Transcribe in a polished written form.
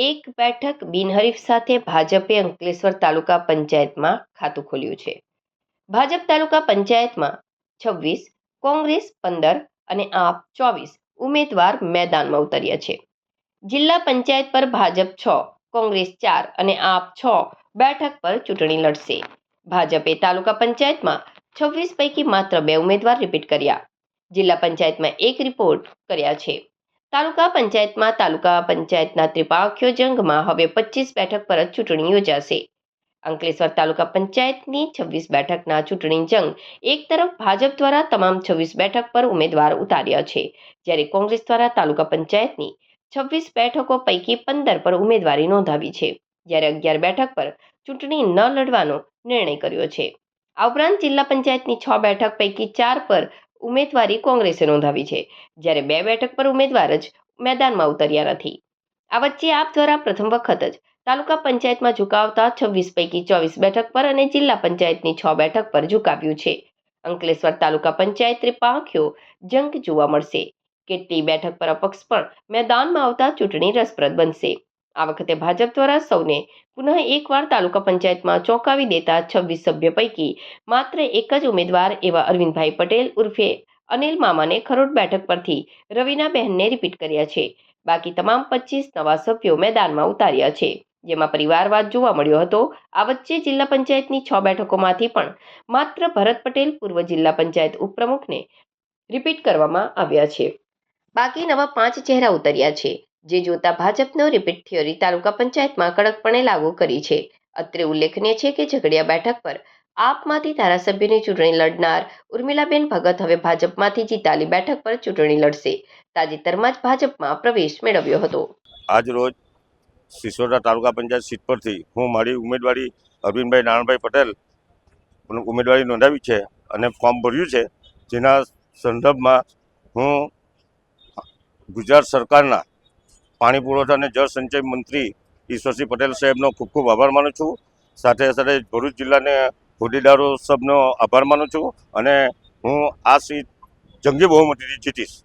એક બેઠક બિનહરીફ સાથે ભાજપે અંકલેશ્વર તાલુકા પંચાયતમાં ખાતું ખોલ્યું છે. ભાજપ તાલુકા પંચાયતમાં 26, કોંગ્રેસ 15 અને આપ 24 ઉમેદવાર મેદાનમાં ઉતર્યા છે. જિલ્લા પંચાયત પર ભાજપ 6, કોંગ્રેસ 4 અને આપ 6 બેઠક પર ચૂંટણી લડશે. ભાજપે તાલુકા પંચાયતમાં 26 પૈકી માત્ર 2 ઉમેદવાર રિપીટ કર્યા. જિલ્લા પંચાયતમાં 1 રિપોર્ટ કર્યા છે. તાલુકા પંચાયતના ત્રિપાંખીય જંગમાં હવે 25 બેઠક પર જ ચૂંટણી યોજાશે. અંકલેશ્વર તાલુકા પંચાયતની 26 બેઠકના ચૂંટણી જંગ એક તરફ ભાજપ દ્વારા તમામ 26 બેઠક પર ઉમેદવાર ઉતાર્યા છે, જ્યારે કોંગ્રેસ દ્વારા તાલુકા પંચાયતની 26 બેઠકો પૈકી 15 પર ઉમેદવારી નોંધાવી છે, જ્યારે 11 બેઠક પર ચૂંટણી ન લડવાનો નિર્ણય કર્યો છે. આ ઉપરાંત જિલ્લા પંચાયતની 6 બેઠક પૈકી 4 પર ઉમેદવારી કોંગ્રેસે નોંધાવી છે, જ્યારે 2 બેઠક પર ઉમેદવાર જ મેદાનમાં ઉતર્યા નથી. આ વચ્ચે આપ દ્વારા પ્રથમ વખત જ તાલુકા પંચાયતમાં ઝુકાવતા 26 પૈકી 24 બેઠક પર અને જિલ્લા પંચાયતની 6 બેઠક પર ઝુકાવ્યું છે. અંકલેશ્વર તાલુકા પંચાયત ત્રિપાંખીયો જંગ જોવા મળશે. કેટલી બેઠક પર અપક્ષ પણ મેદાનમાં આવતા ચૂંટણી રસપ્રદ બનશે. આ વખતે ભાજપ દ્વારા સૌને પુનઃ એકવાર તાલુકા પંચાયતમાં ચોંકાવી દેતા 26 સભ્ય પૈકી માત્ર એક જ ઉમેદવાર એવા અરવિંદભાઈ પટેલ ઉર્ફે અનિલ મામાને ખરોડ બેઠક પરથી રવિનાબહેનને રિપીટ કર્યા છે. બાકી તમામ 25 નવા સભ્યો મેદાનમાં ઉતાર્યા છે, જેમાં પરિવારવાદ જોવા મળ્યો હતો. આ વચ્ચે જિલ્લા પંચાયતની 6 બેઠકોમાંથી પણ માત્ર ભરત પટેલ પૂર્વ જિલ્લા પંચાયત ઉપપ્રમુખને રિપીટ કરવામાં આવ્યા છે. બાકી નવા 5 ચહેરા ઉતર્યા છે, જે જોતા ભાજપનો રિપીટ થિયરી તાલુકા પંચાયતમાં કડકપણે લાગુ કરી છે. અત્રે ઉલ્લેખનીય છે કે ઝઘડિયા બેઠક પર આપમાંથી ધારાસભ્યની ચૂંટણી લડનાર ઉર્મિલાબેન ભગત હવે ભાજપમાંથી જીતાલી બેઠક પર ચૂંટણી લડશે. તાજેતરમાં જ ભાજપમાં પ્રવેશ મેળવ્યો હતો. આજ રોજ સિસોડા તાલુકા પંચાયત સીટ પરથી હું મારી ઉમેદવારી અરવિંદભાઈ નારાયણભાઈ પટેલ ઉમેદવારી નોંધાવી છે અને ફોર્મ ભર્યું છે. જેના સંદર્ભમાં હું ગુજરાત સરકારના પાણી પુરવઠા અને જળ સંચય મંત્રી ઈશ્વરસિંહ પટેલ સાહેબનો ખૂબ ખૂબ આભાર માનું છું. સાથે સાથે ભરૂચ જિલ્લાને હોદ્દેદારો સબનો આભાર માનું છું અને હું આ સીટ જંગી બહુમતીથી જીતીશ.